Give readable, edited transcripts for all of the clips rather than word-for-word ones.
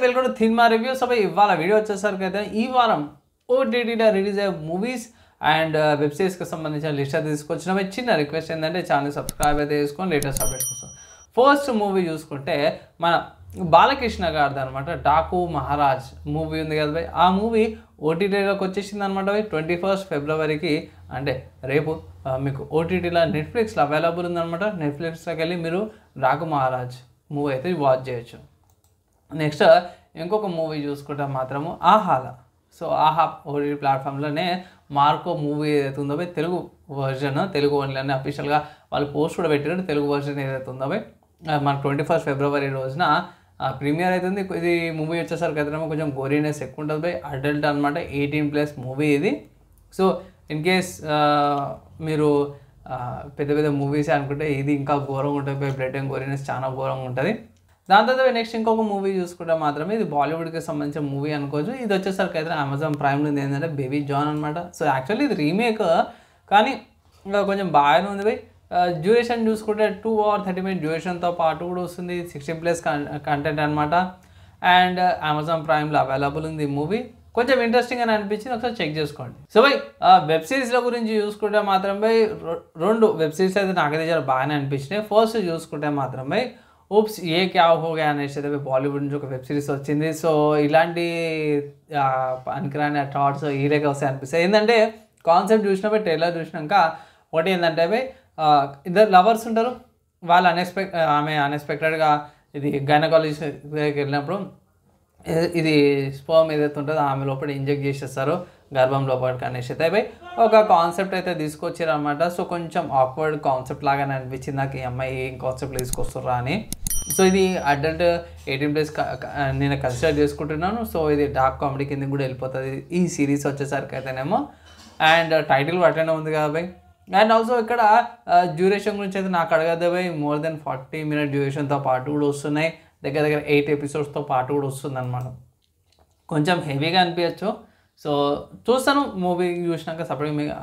Welcome to cinema review. So ఇవాళ video వచ్చేసరికి అయితే ఈ వారం ఓటీటీలో రిలీజ్ అయ్యే మూవీస్ అండ్ వెబ్ సిరీస్కి సంబంధించిన లిస్ట్ అయితే తీసుకొచ్చిన చిన్న రిక్వెస్ట్ ఏంటంటే ఛానల్ సబ్స్క్రైబ్ అయితే చేసుకొని లేటెస్ట్ అప్డేట్స్ కోసం. ఫస్ట్ మూవీ చూసుకుంటే మన బాలకృష్ణ గారిది అనమాట డాకు మహారాజ్ మూవీ ఉంది కదా భయ్. ఆ మూవీ ఓటీటీలోకి వచ్చేసింది అనమాట భయ్ 21 ఫిబ్రవరికి. అంటే రేపు మీకు ఓటీటీలో నెట్ఫ్లిక్స్లో అవైలబుల్ ఉందన్నమాట. నెట్ఫ్లిక్స్లోకి వెళ్ళి మీరు డాకు మహారాజ్ మూవీ అయితే వాచ్ చేయొచ్చు. నెక్స్ట్ ఇంకొక మూవీ చూసుకుంటే మాత్రము ఆహాల. సో ఆహా ఓటీటీ ప్లాట్ఫామ్లోనే మార్కో మూవీ ఏదైతే ఉందో భయ్ తెలుగు వర్జన్, తెలుగు ఓన్లీ అఫీషియల్గా వాళ్ళు పోస్ట్ కూడా పెట్టారు. తెలుగు వర్జన్ ఏదైతే ఉందో భయ్ మనకు 21 ఫిబ్రవరి రోజున ప్రీమియర్ అవుతుంది. ఇది మూవీ వచ్చేసరికి అయితే కొంచెం గోరీనెస్ ఎక్కువ ఉంటుంది భయ్. అడల్ట్ అనమాట, 18+ మూవీ ఇది. సో ఇన్ కేస్ మీరు పెద్ద పెద్ద మూవీస్ అనుకుంటే ఇది ఇంకా ఘోరంగా ఉంటుంది భయ్. బ్లడ్ అండ్ గోరీనెస్ చాలా ఘోరంగా ఉంటుంది. దాని తర్వాత నెక్స్ట్ ఇంకొక మూవీ చూసుకుంటే మాత్రమే ఇది బాలీవుడ్కి సంబంధించిన మూవీ అనుకోవచ్చు. ఇది వచ్చేసరికి అయితే అమెజాన్ ప్రైమ్లో ఉంది ఏంటంటే బేబీ జాన్ అనమాట. సో యాక్చువల్లీ ఇది రీమేక్ కానీ ఇంకా కొంచెం బాగానే ఉంది భయ్. డ్యూరేషన్ చూసుకుంటే 2 hours 30 minutes డ్యూరేషన్తో పాటు కూడా వస్తుంది. 16+ కంటెంట్ అనమాట. అండ్ అమెజాన్ ప్రైమ్లో అవైలబుల్ ఉంది ఈ మూవీ. కొంచెం ఇంట్రెస్టింగ్ అని అనిపించింది, ఒకసారి చెక్ చేసుకోండి. సో భయ్ వెబ్ సిరీస్ల గురించి చూసుకుంటే మాత్రం భయ్ 2 వెబ్ సిరీస్ అయితే నాకైతే చాలా బాగానే అనిపించినాయి. ఫస్ట్ చూసుకుంటే మాత్రం భయ్ ఓప్స్ ఏ క్యా హోగా అనేసి అయితే బాలీవుడ్ నుంచి ఒక వెబ్ సిరీస్ వచ్చింది. సో ఇలాంటి పనికిరాని థాట్స్ ఈరేగా వస్తాయి అనిపిస్తాయి. ఏంటంటే కాన్సెప్ట్ చూసినప్పుడు ట్రైలర్ చూసినాక ఒకటి ఏంటంటే భయ్ ఇద్దరు లవర్స్ ఉంటారు. వాళ్ళు ఆమె అన్ఎక్స్పెక్టెడ్గా ఇది గైనకాలజిస్ట్కి వెళ్ళినప్పుడు ఇది స్పర్మ్ ఏదైతే ఉంటుందో ఆమె లోపల ఇంజెక్ట్ చేసేస్తారు గర్భం లోపలికి అనేసి అయితే భయ్ ఒక కాన్సెప్ట్ అయితే తీసుకొచ్చారు అనమాట. సో కొంచెం ఆక్వర్డ్ కాన్సెప్ట్ లాగానే అనిపించింది నాకు, ఈ అమ్మాయి ఏం కాన్సెప్ట్ తీసుకొస్తారా అని. సో ఇది అడల్ట్ 18+ నేను కన్సిడర్ చేసుకుంటున్నాను. సో ఇది డార్క్ కామెడీ కింద కూడా వెళ్ళిపోతుంది ఈ సిరీస్ వచ్చేసరికి అయితేనేమో. అండ్ టైటిల్ అట్లనే ఉంది కదా భయ్. అండ్ ఆల్సో ఇక్కడ డ్యూరేషన్ గురించి అయితే నాకు అడగదు భయ్. మోర్ దెన్ 40 minutes డ్యూరేషన్తో పాటు కూడా వస్తున్నాయి. దగ్గర 8 episodes పాటు కూడా వస్తుంది అనమాట. కొంచెం హెవీగా అనిపించచ్చు. సో చూస్తాను మూవీ చూసినాక సపరేట్గా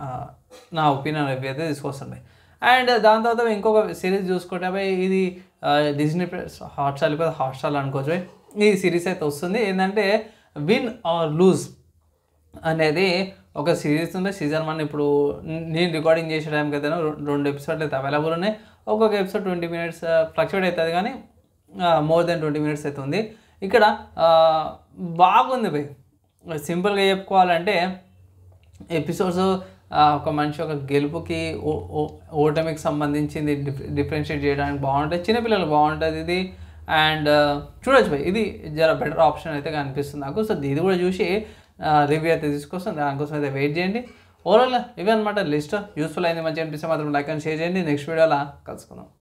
నా ఒపీనియన్ రివ్యూ అయితే తీసుకొస్తుంది. అండ్ దాని తర్వాత ఇంకొక సిరీస్ చూసుకుంటే భయ్ ఇది డిజ్నీ ప్లస్ హాట్స్టార్ లేకపోతే హాట్స్టార్ అనుకోవచ్చు భయ్. ఈ సిరీస్ అయితే వస్తుంది. ఏంటంటే విన్ ఆర్ లూజ్ అనేది ఒక సిరీస్ ఉంది. సీజన్ 1 ఇప్పుడు నేను రికార్డింగ్ చేసే టైంకి అయితే 2 episodes అయితే అవైలబుల్ ఉన్నాయి. ఒక్కొక్క ఎపిసోడ్ 20 minutes ఫ్లక్చువేట్ అవుతుంది కానీ మోర్ దెన్ 20 minutes అయితే ఉంది. ఇక్కడ బాగుంది భయ్. సింపుల్గా చెప్పుకోవాలంటే ఎపిసోడ్స్ ఒక మనిషి ఒక గెలుపుకి ఓటమికి సంబంధించింది డిఫరెన్షియేట్ చేయడానికి బాగుంటుంది. చిన్నపిల్లలు బాగుంటుంది ఇది. అండ్ చూడొచ్చు భయ్, ఇది జర బెటర్ ఆప్షన్ అయితే కనిపిస్తుంది నాకు. సో ఇది కూడా చూసి రివ్యూ అయితే తీసుకొస్తుంది. దానికోసం అయితే వెయిట్ చేయండి. ఓవరాల్ ఇవే అనమాట లిస్ట్. యూస్ఫుల్ అయింది, మంచిగా అనిపిస్తే మాత్రం లైక్ అండ్ షేర్ చేయండి. నెక్స్ట్ వీడియోలో కలుసుకుందాం.